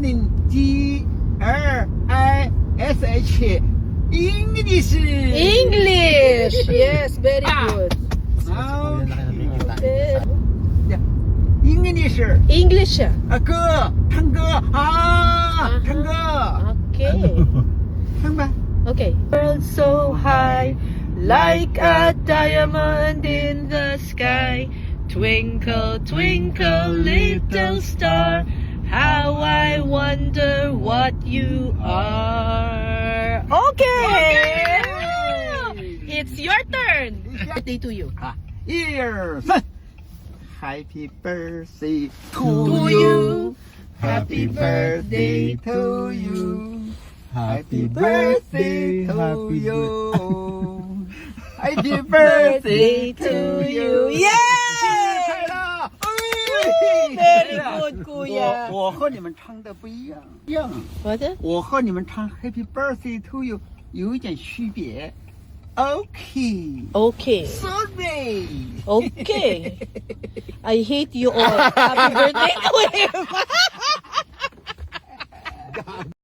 spelling G-L-I-S-H. English. English. Yes, very good. English. English. 歌，唱歌啊，唱歌， Okay. 唱吧。 Okay. World so high, like a diamond in the sky. Twinkle, twinkle, little star. How I wonder what you are. Okay. It's your turn. Birthday to you. 1、2、3。Happy birthday to To you. you. Happy birthday to you. Happy birthday to you. Happy birthday to you. Yay! 生日快乐！ Very good, Kuya. 我和你们唱的不一样，一样。 What? 我和你们唱 Happy birthday to you 有一点区别。Okay. Okay. Sorry. Okay. I hate you all. Happy birthday to him.